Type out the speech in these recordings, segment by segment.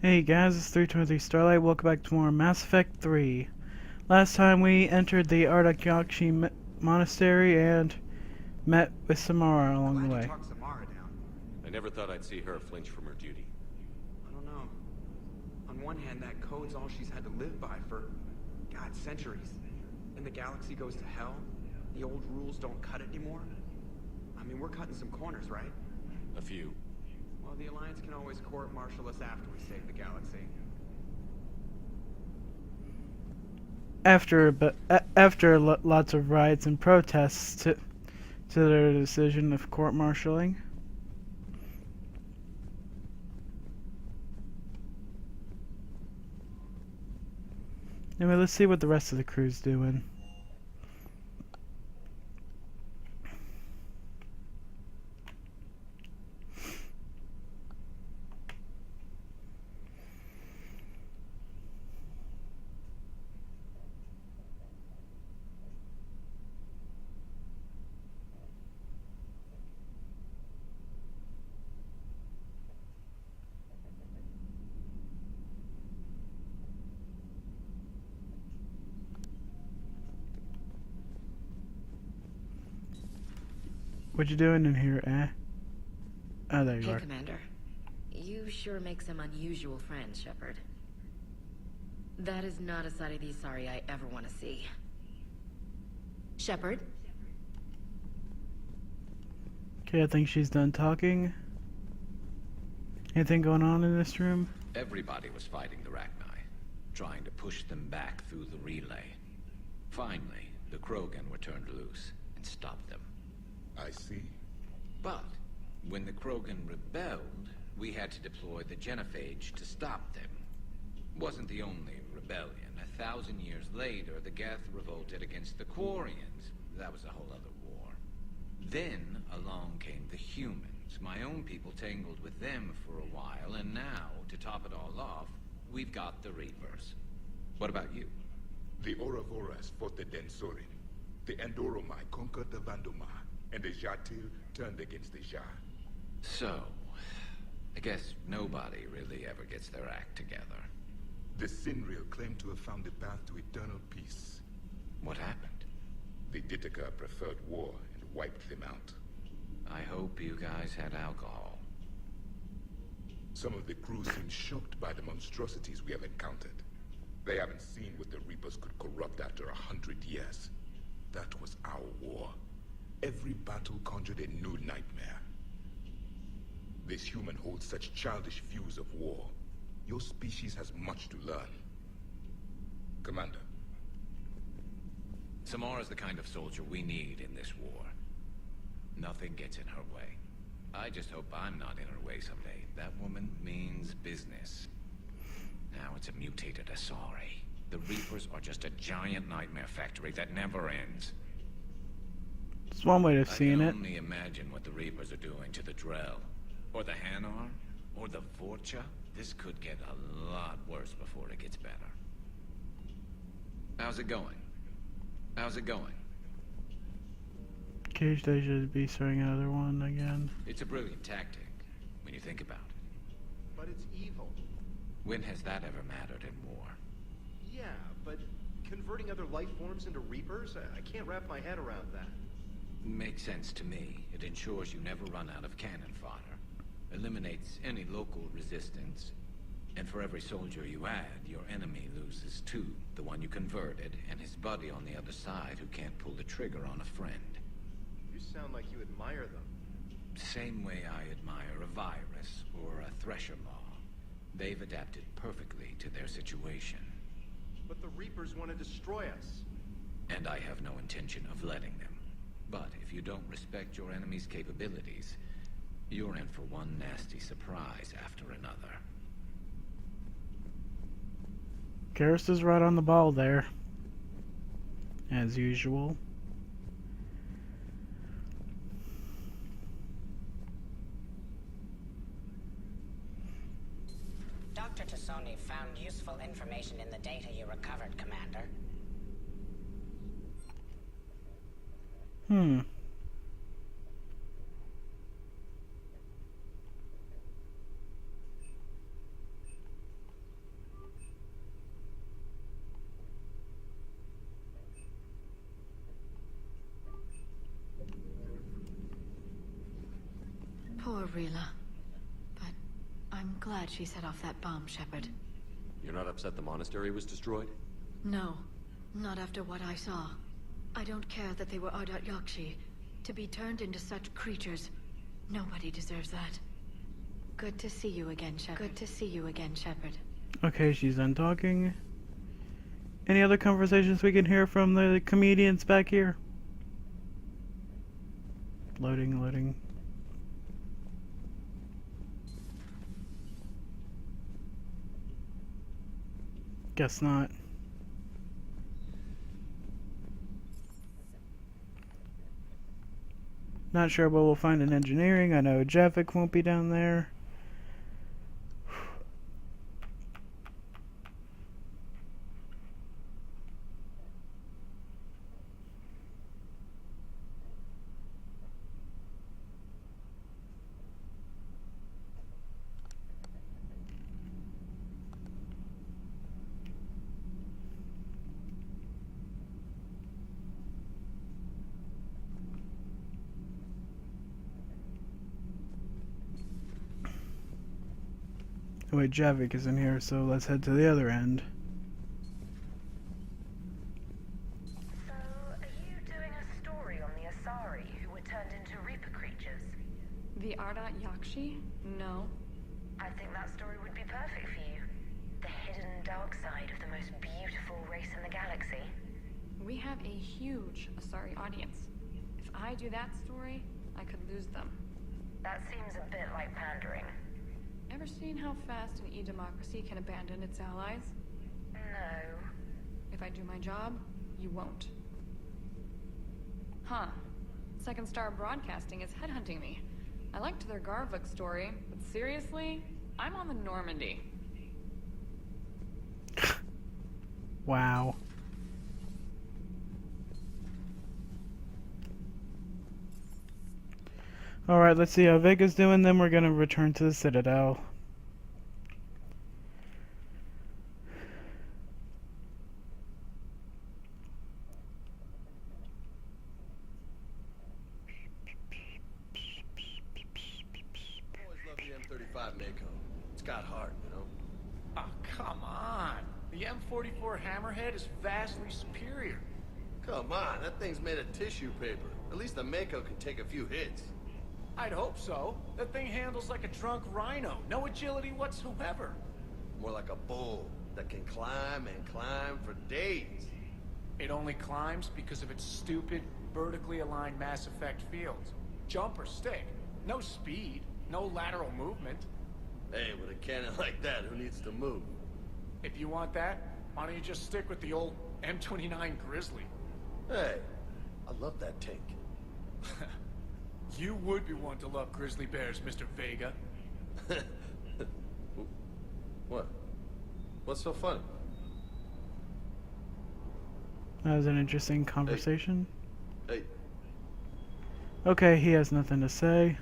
Hey guys, it's 323 Starlight. Welcome back to more Mass Effect 3. Last time we entered the Artakakshi Monastery and met with Samara along the Glad you way. talked Samara down. I never thought I'd see her flinch from her duty. I don't know. On one hand, that code's all she's had to live by for, God, centuries. And the galaxy goes to hell. The old rules don't cut it anymore. I mean, we're cutting some corners, right? A few. Well, the Alliance can always court-martial us after we save the galaxy. After lots of riots and protests to their decision of court-martialing. Anyway, let's see what the rest of the crew's doing. What you doing in here, eh? Oh, there you Hey, are. Commander. You sure make some unusual friends, Shepard. That is not a side of the Asari I ever want to see. Shepard? Okay, I think she's done talking. Anything going on in this room? Everybody was fighting the Rachni, trying to push them back through the relay. Finally, the Krogan were turned loose and stopped them. I see. But when the Krogan rebelled, we had to deploy the Genophage to stop them. Wasn't the only rebellion. 1,000 years later, the Geth revolted against the Quarians. That was a whole other war. Then along came the humans. My own people tangled with them for a while, and now, to top it all off, we've got the Reapers. What about you? The Ouroboros fought the Densorin. The Endoromai conquered the Vandomai. And the Jatil turned against the Jah. So, I guess nobody really ever gets their act together. The Sinreal claimed to have found the path to eternal peace. What happened? The Ditaka preferred war and wiped them out. I hope you guys had alcohol. Some of the crew seem shocked by the monstrosities we have encountered. They haven't seen what the Reapers could corrupt after 100 years. That was our war. Every battle conjured a new nightmare. This human holds such childish views of war. Your species has much to learn. Commander. Samara's the kind of soldier we need in this war. Nothing gets in her way. I just hope I'm not in her way someday. That woman means business. Now it's a mutated Asari. The Reapers are just a giant nightmare factory that never ends. It's one way of seeing I it. can only imagine what the Reapers are doing to the Drell, or the Hanar, or the Vorcha. This could get a lot worse before it gets better. How's it going? How's it going? Cage they should be starting another one again. It's a brilliant tactic, when you think about it. But it's evil. When has that ever mattered in war? Yeah, but converting other life forms into Reapers? I can't wrap my head around that. Makes sense to me. It ensures you never run out of cannon fodder. Eliminates any local resistance. And for every soldier you add, your enemy loses two. The one you converted, and his buddy on the other side who can't pull the trigger on a friend. You sound like you admire them. Same way I admire a virus or a thresher maw. They've adapted perfectly to their situation. But the Reapers want to destroy us. And I have no intention of letting them. But if you don't respect your enemy's capabilities, you're in for one nasty surprise after another. Garrus is right on the ball there. As usual. Dr. Tassoni found useful information in the data you recovered, Commander. Rila. But I'm glad she set off that bomb, Shepard. You're not upset the monastery was destroyed? No, not after what I saw. I don't care that they were Ardat Yakshi. To be turned into such creatures, nobody deserves that. Good to see you again, Shepard. Good to see you again, Shepard. Okay, she's done talking. Any other conversations we can hear from the comedians back here? Loading, loading. Guess not. Not sure what we'll find in engineering. I know Javik won't be down there. Oh wait, Javik is in here, so let's head to the other end. So, are you doing a story on the Asari who were turned into Reaper creatures? The Ardat Yakshi? No. I think that story would be perfect for you. The hidden dark side of the most beautiful race in the galaxy. We have a huge Asari audience. If I do that story, I could lose them. That seems a bit like pandering. Ever seen how fast an e-democracy can abandon its allies? No. If I do my job, you won't. Huh. Second Star Broadcasting is headhunting me. I liked their Garvik story, but seriously, I'm on the Normandy. Wow. Alright, let's see how Vega's doing, then we're gonna return to the Citadel. Always loved the M35 Mako. It's got heart, you know? Oh, come on. The M44 Hammerhead is vastly superior. Come on, that thing's made of tissue paper. At least the Mako can take a few hits. I'd hope so. That thing handles like a drunk rhino. No agility whatsoever. More like a bull that can climb and climb for days. It only climbs because of its stupid, vertically aligned Mass Effect fields. Jump or stick. No speed. No lateral movement. Hey, with a cannon like that, who needs to move? If you want that, why don't you just stick with the old M29 Grizzly? Hey, I love that tank. You would be one to love grizzly bears, Mr. Vega. What? What's so funny? That was an interesting conversation. Hey. Okay, he has nothing to say.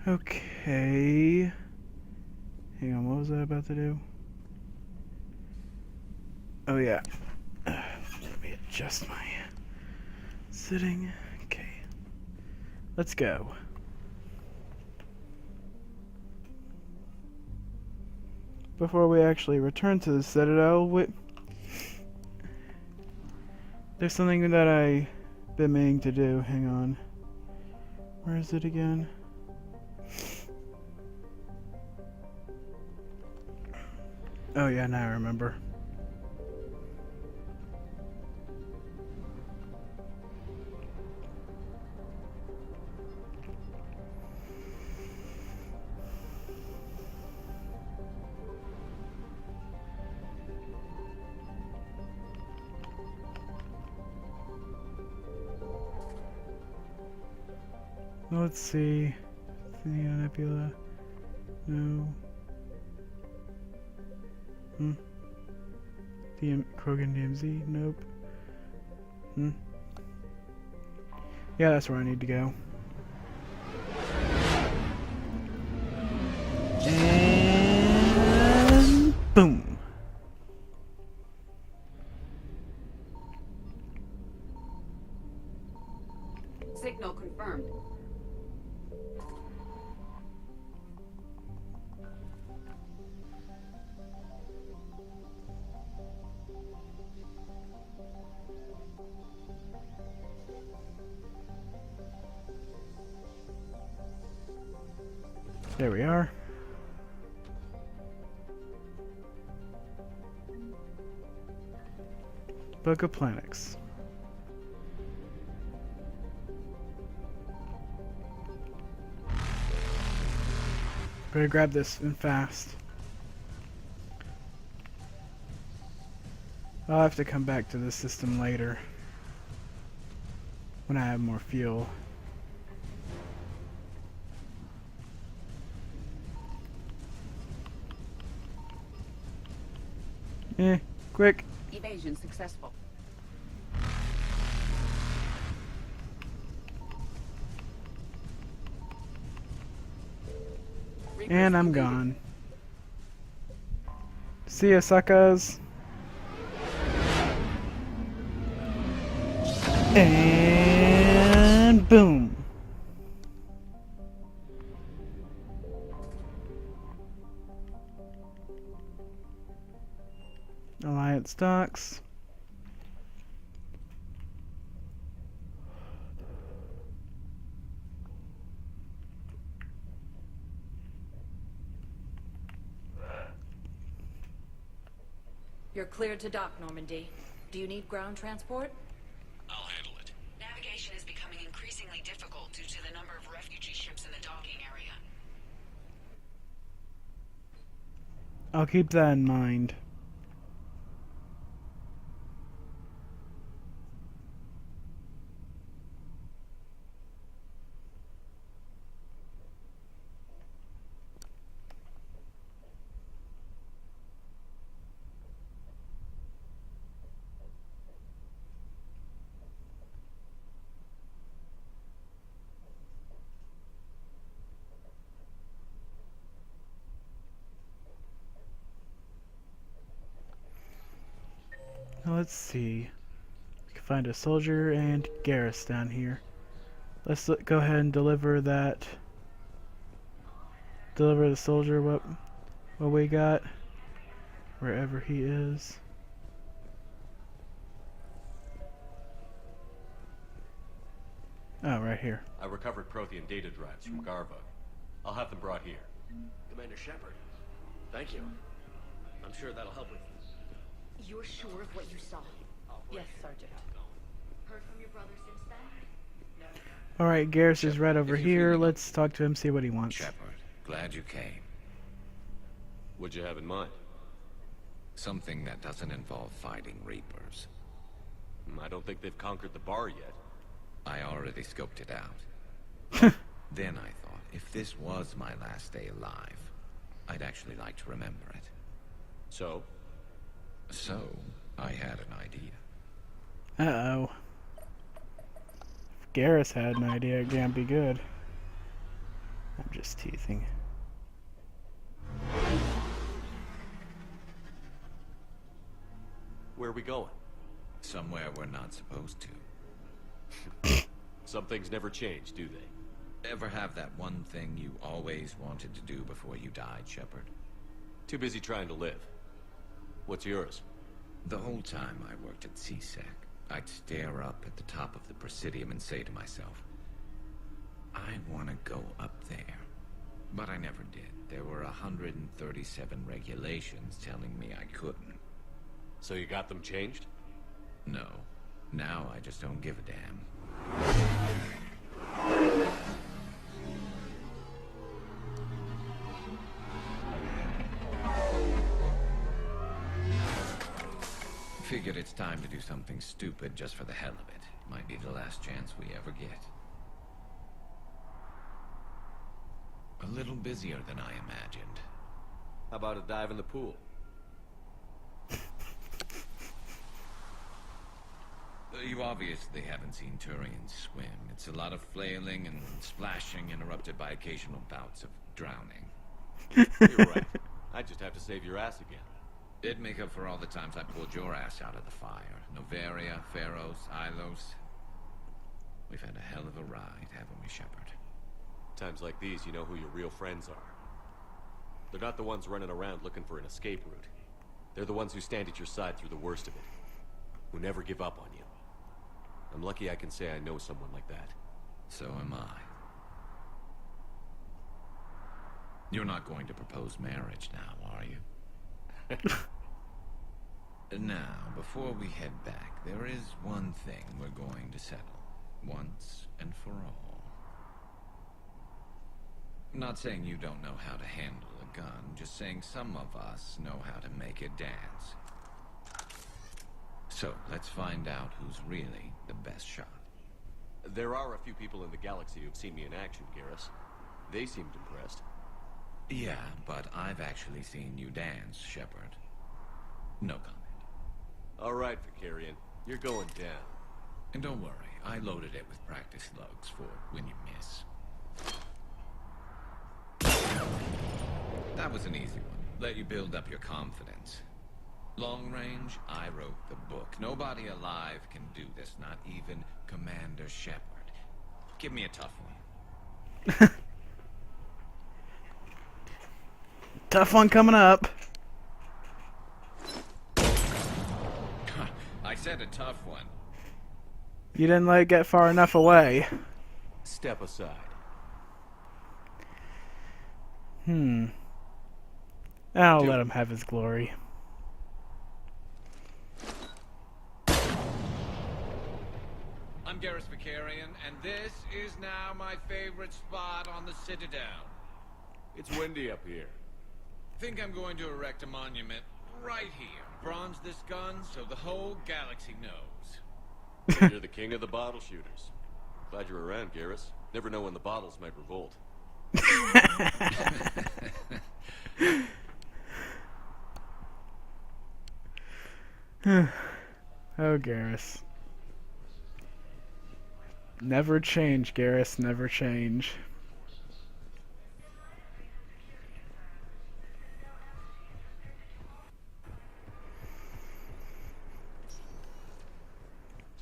Okay. Hang on, what was I about to do? Oh yeah. Let me adjust my sitting. Okay. Let's go. Before we actually return to the Citadel, there's something that I've been meaning to do. Hang on. Where is it again? Oh yeah, now I remember. Let's see. Nebula. No. Krogan DMZ? Nope. Yeah, that's where I need to go. And boom. Signal confirmed. There we are. Book of Planets. Better grab this and fast. I'll have to come back to this system later when I have more fuel. Quick. Evasion successful. And I'm gone. See ya, suckers. And boom. Alliance docks. You're cleared to dock, Normandy. Do you need ground transport? I'll handle it. Navigation is becoming increasingly difficult due to the number of refugee ships in the docking area. I'll keep that in mind. Now let's see. We can find a soldier and Garrus down here. Let's go ahead and deliver that. Deliver the soldier what we got. Wherever he is. Oh, right here. I recovered Prothean data drives from Garvug. I'll have them brought here. Commander Shepard, thank you. I'm sure that'll help with this. You're sure of what you saw? Yes, Sergeant. Heard from your brother since then? No. Alright, Garrus is right over here. Let's talk to him, see what he wants. Shepard, glad you came. What'd you have in mind? Something that doesn't involve fighting Reapers. I don't think they've conquered the bar yet. I already scoped it out. Then I thought, if this was my last day alive, I'd actually like to remember it. So? So, I had an idea. Uh-oh. If Garrus had an idea, it can't be good. I'm just teasing. Where are we going? Somewhere we're not supposed to. Some things never change, do they? Ever have that one thing you always wanted to do before you died, Shepard? Too busy trying to live. What's yours? The whole time I worked at CSEC, I'd stare up at the top of the Presidium and say to myself, I want to go up there. But I never did. There were 137 regulations telling me I couldn't. So you got them changed? No. Now I just don't give a damn. Figured it's time to do something stupid just for the hell of it. Might be the last chance we ever get. A little busier than I imagined. How about a dive in the pool? You obviously haven't seen Turians swim. It's a lot of flailing and splashing, interrupted by occasional bouts of drowning. You're right. I just have to save your ass again. It'd make up for all the times I pulled your ass out of the fire. Noveria, Pharos, Ilos. We've had a hell of a ride, haven't we, Shepard? Times like these, you know who your real friends are. They're not the ones running around looking for an escape route. They're the ones who stand at your side through the worst of it. Who never give up on you. I'm lucky I can say I know someone like that. So am I. You're not going to propose marriage now, are you? Now, before we head back, there is one thing we're going to settle. Once and for all. Not saying you don't know how to handle a gun, just saying some of us know how to make it dance. So, let's find out who's really the best shot. There are a few people in the galaxy who've seen me in action, Garrus. They seemed impressed. Yeah, but I've actually seen you dance, Shepard. No comment. All right, Vicarian. You're going down. And don't worry, I loaded it with practice slugs for when you miss. That was an easy one. Let you build up your confidence. Long range, I wrote the book. Nobody alive can do this, not even Commander Shepard. Give me a tough one. Tough one coming up. I said a tough one. You didn't let it get far enough away. Step aside. I'll let him have his glory. I'm Garrus Vicarian, and this is now my favorite spot on the Citadel. It's windy up here. Think I'm going to erect a monument right here. Bronze this gun so the whole galaxy knows. You're the king of the bottle shooters. Glad you're around, Garrus. Never know when the bottles might revolt. Oh, Garrus. Never change, Garrus. Never change.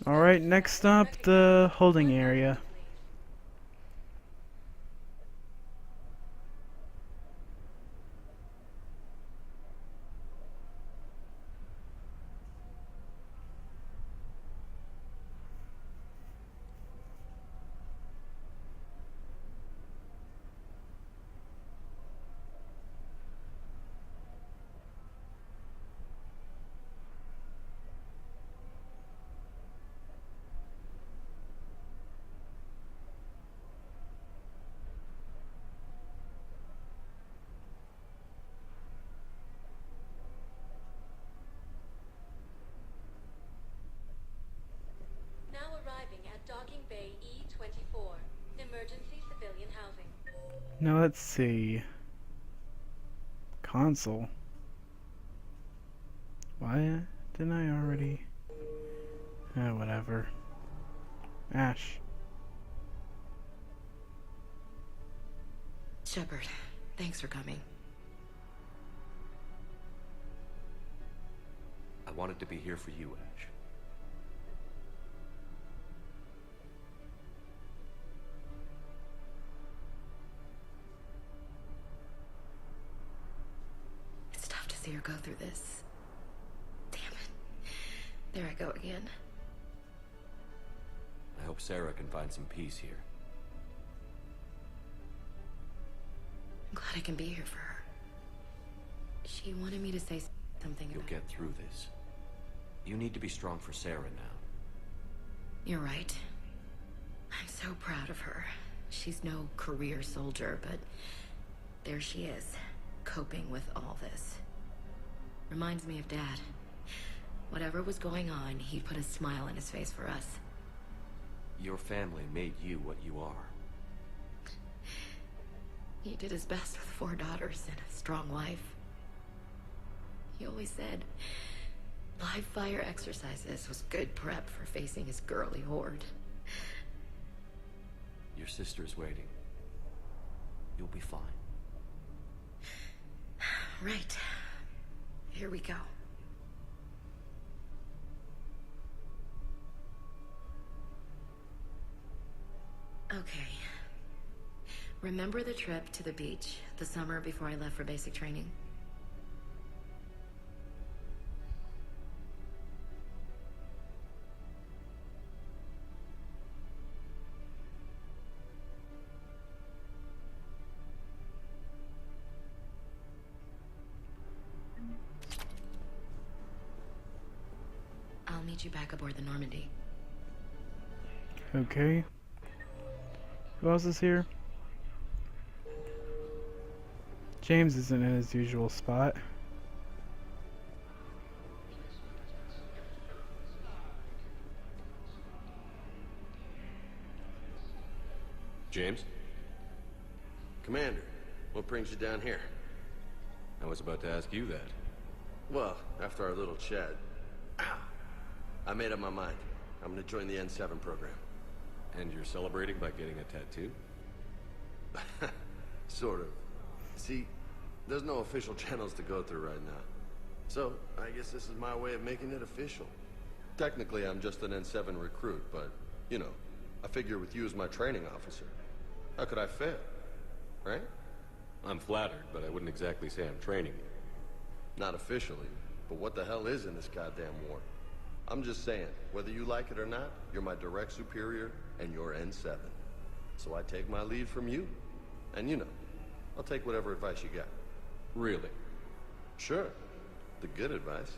Alright, next up, the holding area. Docking Bay E-24. Emergency civilian housing. Now let's see. Console. Why didn't I already? Whatever. Ash. Shepard, thanks for coming. I wanted to be here for you, Ash. It's tough to see her go through this. Damn it. There I go again. I hope Sarah can find some peace here. I'm glad I can be here for her. She wanted me to say something You'll about... get through this. You need to be strong for Sarah now. You're right. I'm so proud of her. She's no career soldier, but there she is, coping with all this. Reminds me of Dad. Whatever was going on, he'd put a smile on his face for us. Your family made you what you are. He did his best with 4 daughters and a strong wife. He always said live fire exercises was good prep for facing his girly horde. Your sister's waiting. You'll be fine. Right. Here we go. Okay. Remember the trip to the beach the summer before I left for basic training? I'll meet you back aboard the Normandy. Okay. Who else is here? James isn't in his usual spot. James? Commander, what brings you down here? I was about to ask you that. Well, after our little chat, I made up my mind. I'm gonna join the N7 program. And you're celebrating by getting a tattoo? Sort of. See, there's no official channels to go through right now. So, I guess this is my way of making it official. Technically, I'm just an N7 recruit, but, you know, I figure with you as my training officer, how could I fail? Right? I'm flattered, but I wouldn't exactly say I'm training you. Not officially, but what the hell is in this goddamn war? I'm just saying, whether you like it or not, you're my direct superior, and you're N7. So I take my lead from you. And you know, I'll take whatever advice you got. Really? Sure. The good advice.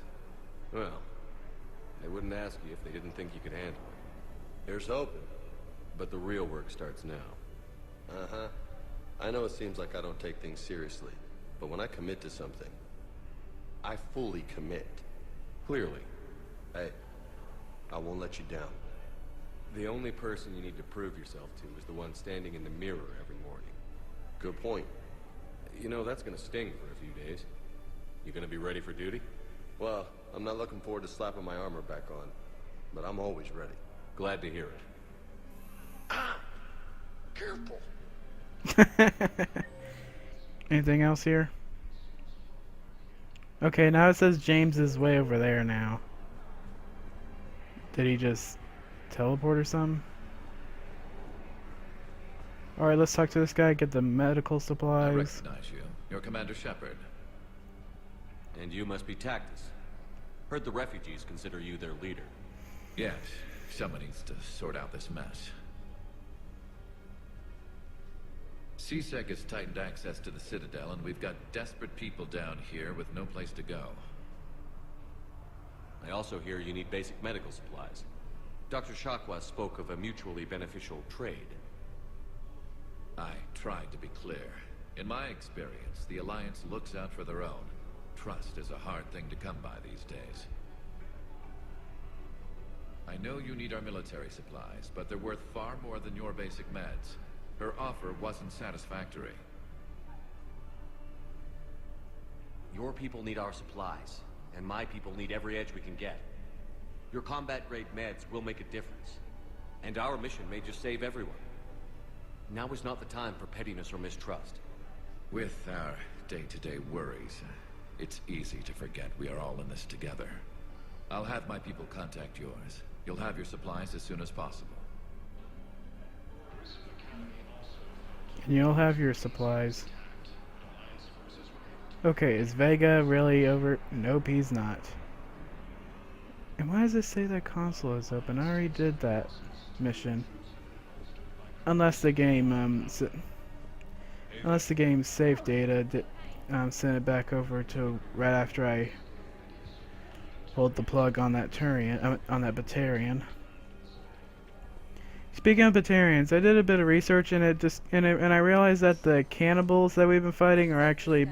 Well, they wouldn't ask you if they didn't think you could handle it. Here's hoping. But the real work starts now. Uh-huh. I know it seems like I don't take things seriously, but when I commit to something, I fully commit. Clearly. Hey, I won't let you down. The only person you need to prove yourself to is the one standing in the mirror every morning. Good point. You know, that's gonna sting for a few days. You gonna be ready for duty? Well, I'm not looking forward to slapping my armor back on, but I'm always ready. Glad to hear it. Ah! Careful! Anything else here? Okay, now it says James is way over there now. Did he just teleport or something? Alright, let's talk to this guy, get the medical supplies. I recognize you. You're Commander Shepard. And you must be Tactus. Heard the refugees consider you their leader. Yes, someone needs to sort out this mess. CSEC has tightened access to the Citadel, and we've got desperate people down here with no place to go. I also hear you need basic medical supplies. Dr. Shakwa spoke of a mutually beneficial trade. I tried to be clear. In my experience, the Alliance looks out for their own. Trust is a hard thing to come by these days. I know you need our military supplies, but they're worth far more than your basic meds. Her offer wasn't satisfactory. Your people need our supplies, and my people need every edge we can get. Your combat-grade meds will make a difference, and our mission may just save everyone. Now is not the time for pettiness or mistrust. With our day-to-day worries, it's easy to forget we are all in this together. I'll have my people contact yours. You'll have your supplies as soon as possible. And you'll have your supplies. Okay, is Vega really over? Nope, he's not. And why does it say that console is open? I already did that mission. Unless the game, unless the game's save data sent it back over to right after I pulled the plug on that Turian, on that Batarian. Speaking of Batarians, I did a bit of research and and I realized that the cannibals that we've been fighting are actually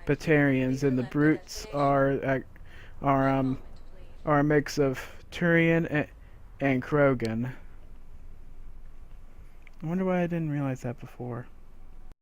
Batarians, and the brutes are a mix of Turian and Krogan. I wonder why I didn't realize that before.